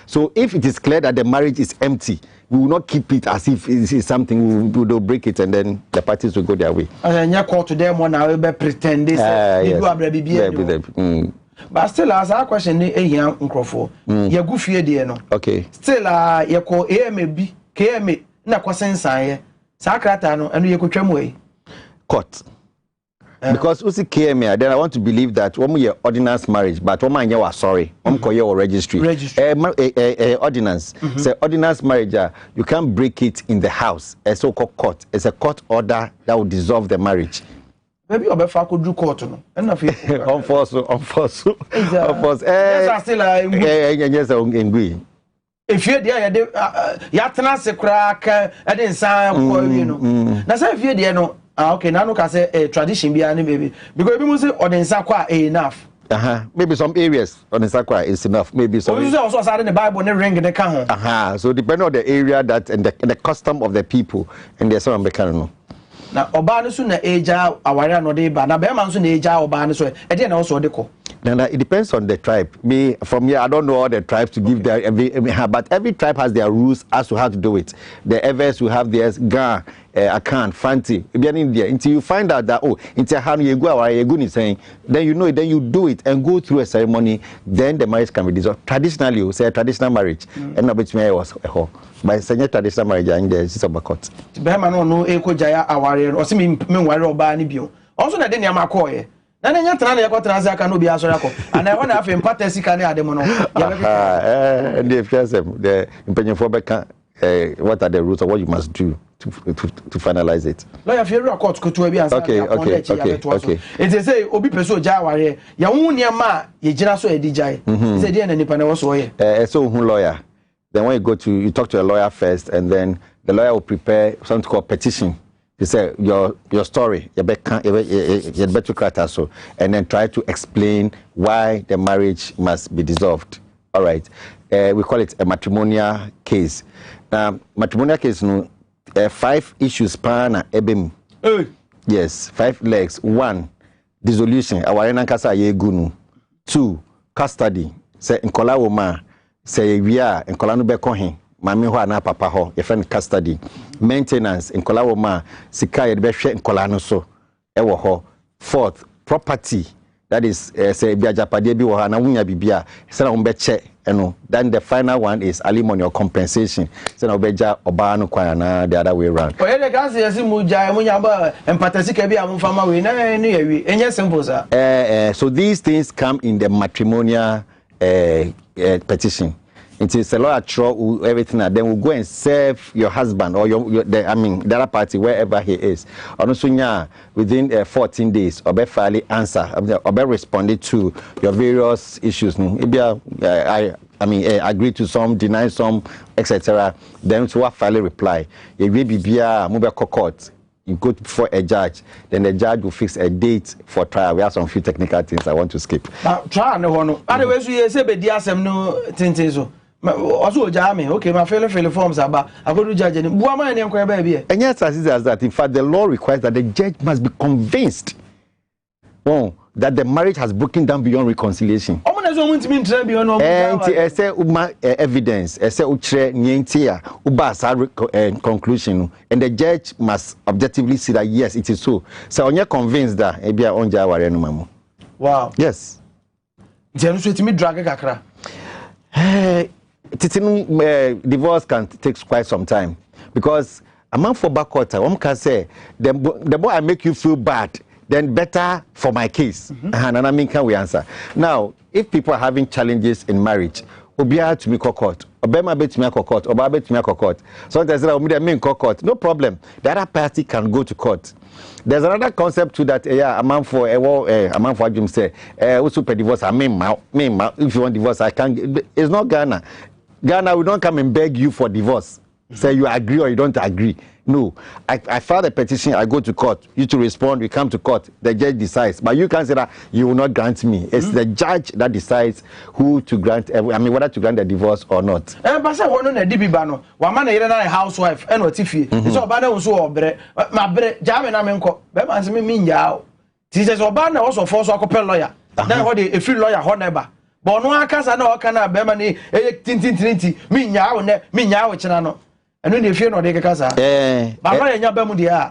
So if it is clear that the marriage is empty, we will not keep it as if it is something. We will break it, and then the parties will go their way. And you call to them one hour, be pretend this. But still, as our question, young uncrofo, you go fear dear no. Okay. Still, you call AMB, KM, na kwasensa Sakratano, and you could come away. Court. Because we see KMA, then I want to believe that when we ordinance marriage, but when you are sorry, or registry. Ordinance. Say ordinance marriage, you can't break it in the house. A so-called court. It's a court order that will dissolve the marriage. Maybe Oba could do court no. Unforced. Yes, still yes, agree. If you're there, you tena se crack, I didn't say, you know. That's if you're there, no. Okay, now look, I say tradition be any baby because people say on the Sakwa enough. Maybe some areas on the Sakwa is enough. Maybe some. Also, in the Bible, and ring the can. So depending on the area that and the custom of the people, and there's some becano. Now, Obana soon the age out, our no day, but now Beman soon the age out, Obana so I didn't also deco. Then it depends on the tribe. Me from here, I don't know all the tribes to give their but every tribe has their rules as to how to do it. The Evers will have theirs, Ga, Akan, Fanti, in India. Until you find out that into how you go or you saying, then you know it, then you do it and go through a ceremony, then the marriage can be dissolved. Traditionally, you say a traditional marriage, and not between me was a whole. By saying traditional marriage, and there's a court. Behman no Eko Jaya aware or see me worry about Nibio. Also, I didn't have my and I can be answered. And I want to have him patesi can add them on. And the opinion for what are the rules of what you must do to finalize it? Lawyer, if you're a court, could be answered. Okay. It is a Obi Peso Jawa here. Yamunia ma, ye jiraso a DJ. Say, dear, and Nipana was here. So, lawyer. Then when you talk to a lawyer first, and then the lawyer will prepare something called petition. He said your story, you better crack so, and then try to explain why the marriage must be dissolved. All right, we call it a matrimonial case. Matrimonial case, 5 issues pana ebem. Yes, 5 legs. 1, dissolution. Awarena kasa yegunu. 2, custody. Say nkola woma. Say we are nkola no be kohin. Mami ho na papa ho your friend custody. Maintenance nkola woma sika ye be hwe nkola no so e wo ho. 4th, property, that is say bia japade bi wo ha na wunya bibia say na umbe che eno. Then the final one is alimony or compensation, say na obeja oba no kwan na the other way around. Oh yeah, can say yes muja munya ba empathy ka bia mfama we na no yawi enye simple sir. So these things come in the matrimonial petition. It is a lawyer throw everything, and then we'll go and serve your husband or the other party wherever he is. Also, within 14 days, or be fairly answer, or be responded to your various issues. I agree to some, deny some, etc. Then to what fairly reply. If we be move court, you go before a judge, then the judge will fix a date for trial. We have some few technical things I want to skip. Trial no one. Otherwise, we say be diasem no tintezo. Also, Jamie, okay, my fellow forms about I go to judge and woman and baby. And yes, as that, in fact, the law requires that the judge must be convinced that the marriage has broken down beyond reconciliation. Evidence, conclusion, and the judge must objectively see that yes, it is so. So when you're convinced that, wow. Yes. Jenu so etimi drag kakra. Divorce can take quite some time because a man for back quarter, one can say the more I make you feel bad, then better for my case. And I mean, can we answer? Now, if people are having challenges in marriage, Obia to me court, Obama bet me court, Obama bet me court. So there's a court, no problem. The other party can go to court. There's another concept to that. A man for Jim say, also per divorce. I mean, if you want divorce, I can't. It's not Ghana. Ghana, we don't come and beg you for divorce. Say you agree or you don't agree. No, I file a petition, I go to court, you to respond, we come to court, the judge decides. But you can say that you will not grant me. It's the judge that decides who to grant, whether to grant the divorce or not. But say one on a DB one man a housewife, and what Tiffy. So Bana was so bre, my bre, Jamie Beman me yao. Teachers Obana also force a couple lawyer. Then what a free lawyer, however. But no one can Bemani, tintin, me yao, chenano. And when you feel no, they can say,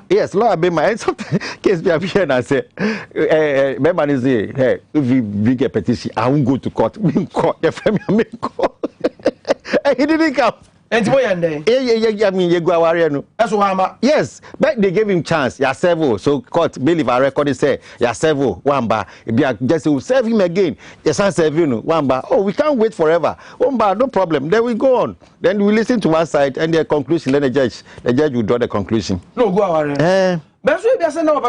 yes, Lord, be my case be here and I say, Beman is here. Hey, if you bring a petition, I won't go to court. Your family he didn't come. And boy, and I mean, you go away. That's why I'm. Yes, but they gave him chance. Yeah, several. So court, believe I record it say, yeah, several. One bar. Just will serve him again. Yes, I serve you. One bar. Oh, we can't wait forever. One bar, no problem. Then we go on. Then we listen to one side and the conclusion. Then the judge will draw the conclusion. No, go away. But so if you no,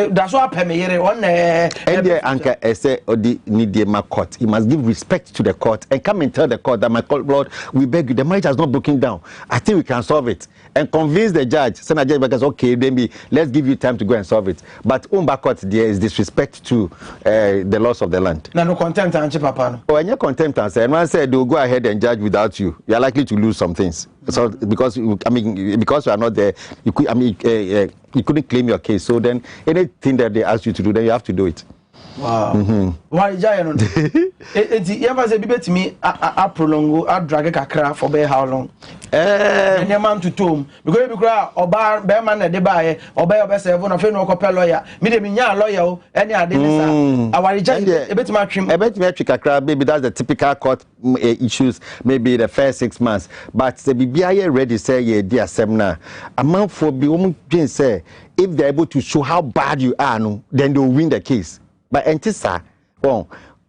that's what I pay me on. And the anchor say, "Odi need the court. He must give respect to the court and come and tell the court that my Lord, we beg you. The marriage has not broken down. I think we can solve it and convince the judge. Send a judge because okay, then let's give you time to go and solve it. But umba court there is disrespect to the laws of the land. No contempt and papa. Oh, and your contempt and say, and one said they'll go ahead and judge without you. You are likely to lose some things. So because you are not there, you could you couldn't claim your case. So then anything that they ask you to do, then you have to do it. Wow. Why giant? You ever say to me, I prolong, I drag a kakra for how long? And your man to tomb. Because you cry, or bar, bearman at the buyer, or bear best seven of no copper lawyer, medium lawyer, any idea. I want a bit much. A bit metric kakra, maybe that's the typical court issues, maybe the first 6 months. But the BBI ready say, yeah, dear seminar. A month for be say, if they're able to show how bad you are, then they'll win the case. But Antissa, well,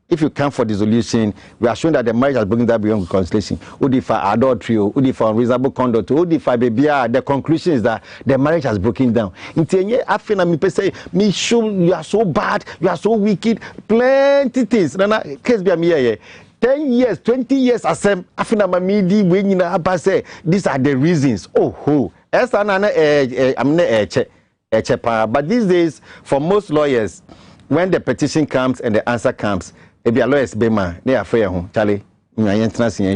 if you come for dissolution, we are showing that the marriage has broken down beyond reconciliation. Udifa adultery, Udifa unreasonable conduct, Udifa baby. The conclusion is that the marriage has broken down. In 10 years, I feel me say, me show you are so bad, you are so wicked, plenty things. Nana, case be me 10 years, 20 years, I feel me when you say these are the reasons. Oh, but these days, for most lawyers, when the petition comes and the answer comes, if your lawyers be man, they are fair home. Charlie, you are interested in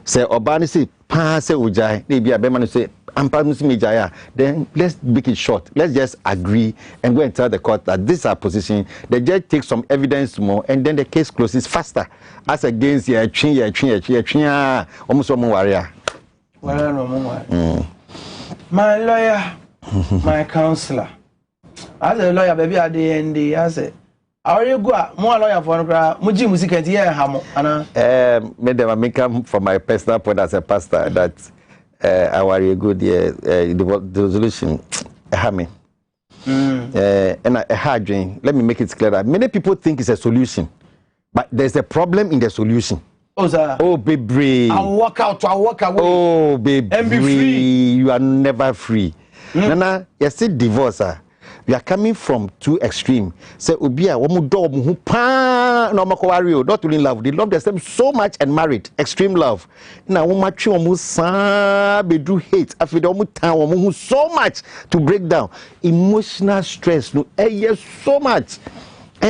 say Obani say pass ujai, they be a beman say I'm promising me jaya. Then let's make it short. Let's just agree and go and tell the court that this is our position. The judge takes some evidence more, and then the case closes faster. As against almost one warrior. Well, no more. My lawyer, my counselor. As a lawyer, baby, at the end, I say, are you good? More lawyer for Muji music and here, Hamo, Anna. Made them come from my personal point as a pastor that I worry good, the resolution, Hammy. And a hard dream. Let me make it clear that many people think it's a solution, but there's a problem in the solution. Oh, sir. Oh, baby. I'll walk out, I'll walk away. Oh, baby. And be free. You are never free. Nana, you see divorce, we are coming from two extremes. Say, Obia, not only love, they love themselves so much and married, extreme love. Now, we do hate. After the so much to break down. Emotional stress, no, so much.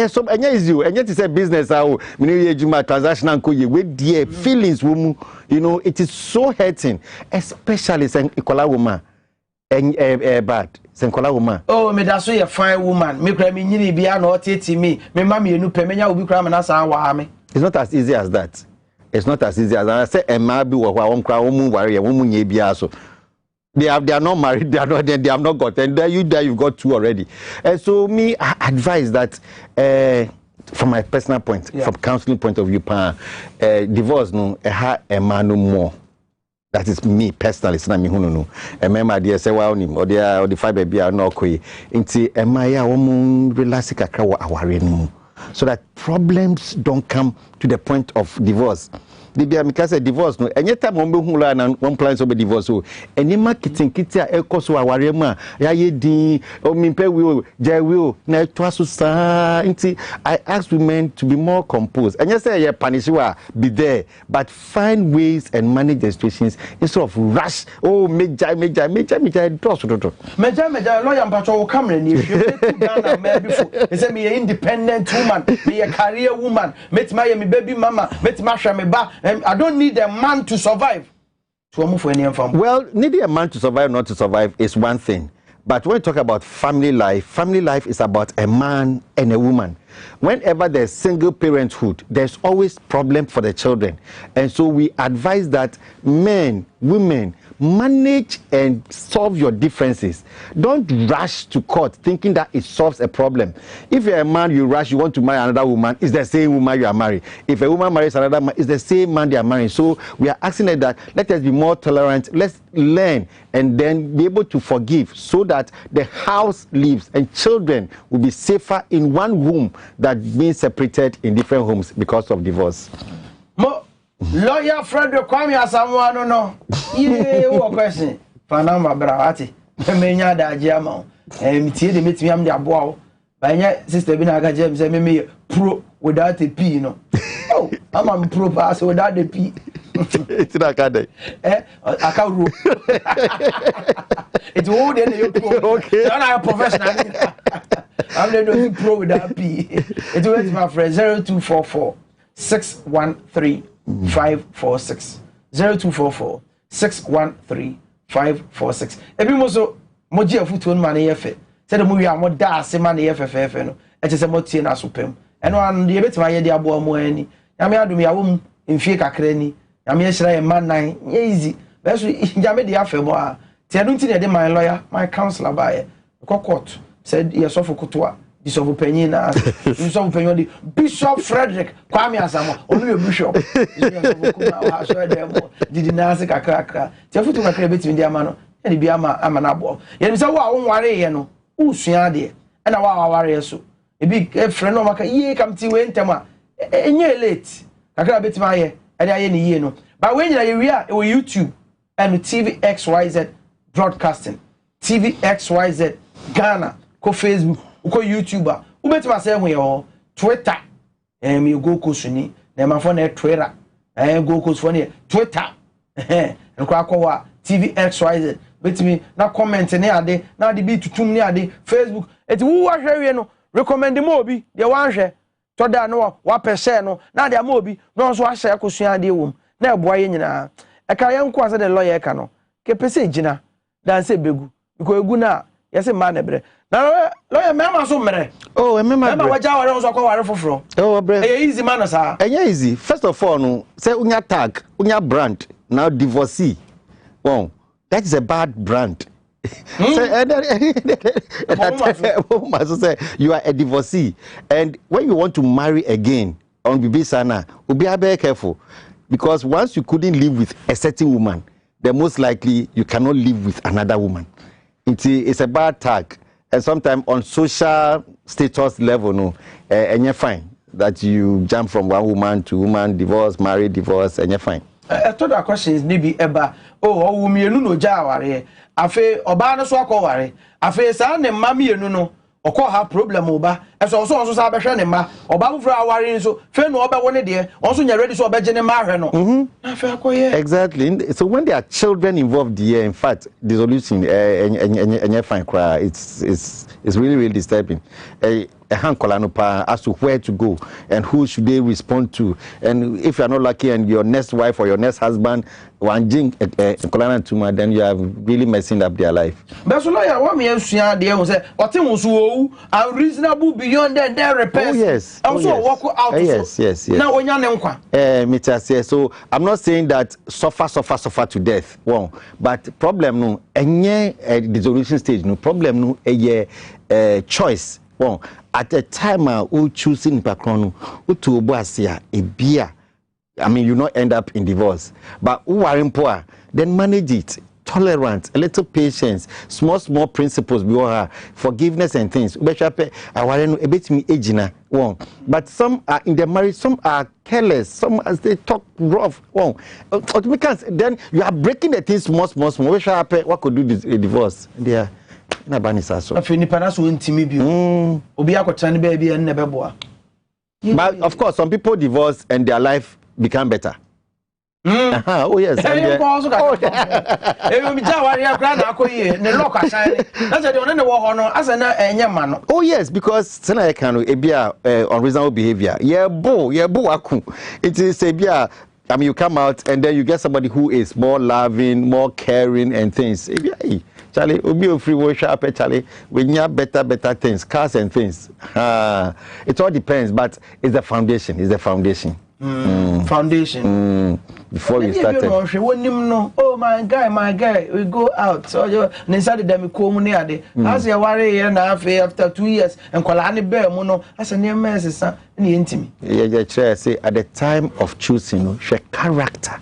So, and yes, you, and yet it's a business. Transactional, with dear feelings, you know, it is so hurting, especially saying Ikola woman and bad. Oh, me that's a fine woman. Me cry me nyini bia na oteti me. Me mama enu pemenya obi cry me na sa wa me. It's not as easy as that. It's not as easy as that. I say Emma bi wo won cry won worry won munye bia so. They are not married, they have not got, and there you got two already. And so me I advise that from my personal point, from counseling point of view, divorce no a man no more. That is me personally. It's not me who no. Remember, dear say well or the five baby are not koi. Inti emaya woman relax kakra wa aware no. So that problems don't come to the point of divorce. Because a divorce no any time one plan so be divorce so any marketing kitia ekoso awarema ya yedi o mimpe will jai will na twaso sa nti I ask women to be more composed and yes say you punish be there but find ways and manage the situations instead of rush meja lawyer mpacho camera ni hwe Ghana me before say me independent woman me a career woman met my baby mama met my hwe me ba I don't need a man to survive. Well, needing a man to survive, not to survive, is one thing. But when we talk about family life is about a man and a woman. Whenever there's single parenthood, there's always problem for the children. And so we advise that men, women, manage and solve your differences. Don't rush to court thinking that it solves a problem. If you're a man, you rush, you want to marry another woman, it's the same woman you are married. If a woman marries another man, it's the same man they are marrying. So we are asking that let us be more tolerant, let's learn and then be able to forgive so that the house lives and children will be safer in one home than being separated in different homes because of divorce. Lawyer Frederick Kwame Asamoah no. Yeah, what question? Fanama Brawati. Menya da Jama. Tie de metimi am de aboa. Banya sister bi na ga James say me pro without a P no. Oh, I'm pro pass without the P. It's not kind aka ro. It's all the you pro. Okay. I'm not a professional. I'm the pro without P. It's with my friend 0244 613 546 0244 613 546. Ebi mo so mo ji afutu no mane yefe. Se de mo wi amod da ase mane yefe fefe no. E che se mo tie na so pem. Eno an de betima ye de abo mo ani. Nyame adum ya wo mfie kakra ni. Nyame hira ye man nan. Easy. Be so nyame de afa mo a. Tie no ntine de my lawyer, my counselor ba ye. Ko court. Said ye so fokotoa. Bishop Penina, Bishop Frederick Kwame Asamoah, only Bishop. Did not say a cracker. Tefutu Macrabit in the Amano, and the Biama Amanabo. Yet so one worry, no, Usiade, and our warriors. A big friend of Maka, ye come to Wentama, and ye late. I grab it my and I any year no. But when you are YouTube and TVXYZ broadcasting, TVXYZ Ghana, co Facebook. Uko YouTuber, ubetima say we o Twitter, you go kusuni, na ma for na Twitter, go kus for na Twitter, nkwa akwa TVXYZ, betimi na comment ne ade, na de bi tutum ne ade, Facebook, eti wo ahwe no, recommend mo obi, de wan hwe, to da no wa pese no, na de mo obi, no so ahye kusua ade wom, na eboa ye nyina, e ka ye nko ase de lawyer ka no, ke pese gina, dan se begu, because egu na, yese ma na bre. Now, lawyer, Mamma so mere. Oh, remember what I was acquired for. Oh, easy man, sir. Easy. First of all, no, say unya tag, unya brand, now divorcee. Well, that is a bad brand. Say, you are a divorcee. And when you want to marry again on Bibi Sana, be very careful. Because once you couldn't live with a certain woman, then most likely you cannot live with another woman. It's a bad tag. And sometimes on social status level, no, and you're fine that you jump from one woman to woman, divorce, marry, divorce, and you're fine. I thought that question is maybe eba. Oh, me no jaware. Afe oba no so akoware. Afe sa ne mami enu no. Oko have problem oba. So sa behwe ne ma. Oba bufro aware nso. Fe no oba woni de. Onso nya ready so oba je ne ma hwe no. Afe akoye. Exactly. So when there are children involved here, in fact, dissolution and fine cry, it's really, really disturbing. A hand as to where to go and who should they respond to, and if you are not lucky and your next wife or your next husband then you are really messing up their life. But so lawyer, what me say unreasonable beyond their repair. Oh yes. Also walk out. Yes. Now when you so I'm not saying that suffer to death. Well, but problem no any dissolution stage no problem no a choice. Well, at a time who choosing Pakrono, who to Obuasia, a beer. I mean, you not end up in divorce. But who are poor, then manage it. Tolerance, a little patience, small principles before her, forgiveness and things. But some are in the marriage, some are careless, some as they talk rough. Then you are breaking the things small. What could do this a divorce? Yeah. But of course, some people divorce and their life become better. Oh yes. Oh yes, because unreasonable behavior. It is a I mean, you come out and then you get somebody who is more loving, more caring and things. Charlie, we'll free worship, Charlie. We need better things, cars and things. It all depends, but it's the foundation. It's the foundation. Foundation. Before you started. Oh my guy, we go out. So you decided them come near the. As you worry after 2 years and call any bear mono as a near mess in the intimate. Yeah, say at the time of choosing, she character.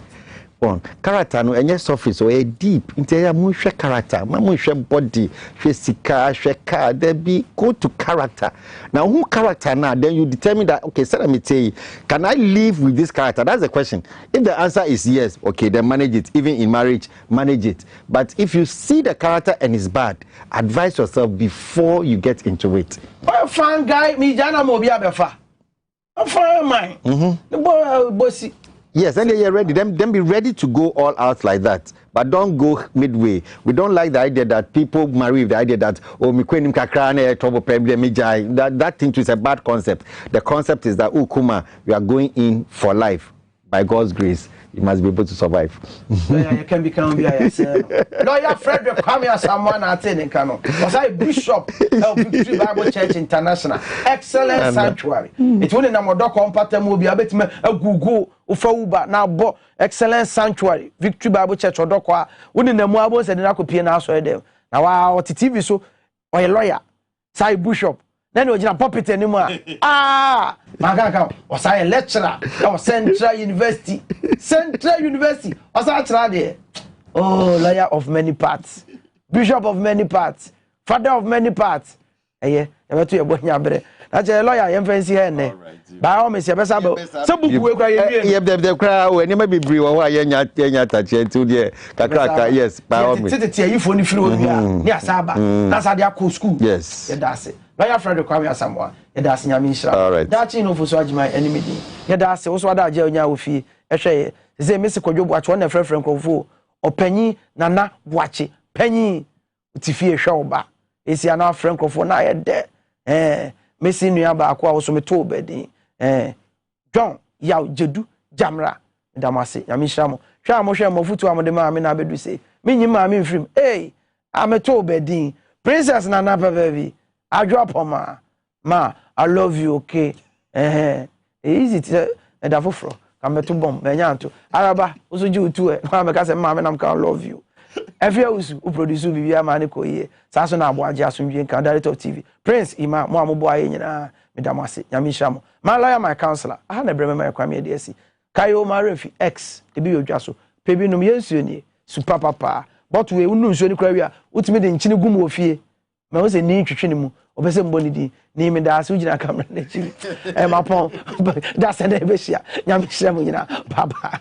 Character no any surface or a deep interior mushe character mushe body sika car there be go to character. Now who character now then you determine that okay, so let me tell you, can I live with this character? That's the question. If the answer is yes, okay, then manage it. Even in marriage, manage it. But if you see the character and it's bad, advise yourself before you get into it. Oh, fine guy, me jana mo bia befa. I'm fine man. The boy bossy. Yes, and you're ready. Then be ready to go all out like that. But don't go midway. We don't like the idea that people marry with the idea that that thing is a bad concept. The concept is that Kuma, you are going in for life. By God's grace, you must be able to survive. You can become lawyer Frederick come here someone at Kano. Was I Bishop of Victory Bible Church International? Excellent sanctuary. It won't na modo compare mo bia betime agugu ufauba na bo excellent sanctuary Victory Bible Church odokwa woni na mu abo se na kopie na aso edem na wa TV so oy lawyer sai Bishop then we just pop it anymore. Magaka was I a lecturer of Central University. Was I there? Oh, lawyer of many parts, bishop of many parts, father of many parts. Yeah, never to your boy. That's a lawyer, I'm fancy here. By all means, some people will cry. The crowd, and you may be brave or yes, by all means. Yes, that's how they are school. Yes, that's it. Lawyer Frederick Kwame Asamoah, that's Nyamisha. All right. That's in for so my enemy. Yeah, that's also that Jonia Wufi. Say, Mr. Kojo watch one of friend Kofu or Penny Nana watch it. Penny Tifia Shawba. Is ya now friend Kofu na there? Missing Yaba Aqua also me told bedding. John Yao Jedu Jamra Damasi Yamishamo. Shamo Shamo Futu Amadema Mina Bedu say. Minima mean film. Hey, I'm a told bedding. Princess Nana Baby. I drop on ma, I love you, okay? Easy to and afro. Come to bomb, Benyanto. Araba, also you too. Because mamma and I'm gonna love you. Every house who produce Vivia Manico ye, Sasson Abwa Jasum Yen director of TV. Prince Ima, Mamma Boy, Medamasi, Yamishamo. My lawyer, my counselor. I had a brother, my Kwame DSC. Kayo Marefi, ex, the Bio Jasso, Pebinum Yensuni, Super Papa. But we wouldn't show the career, which made in Chinigumo fee. I was a name to Chinimu. Obese mbonidi ni me da so gina camera na chiri e mapon that's an ebesia nyamhira mu nyina baba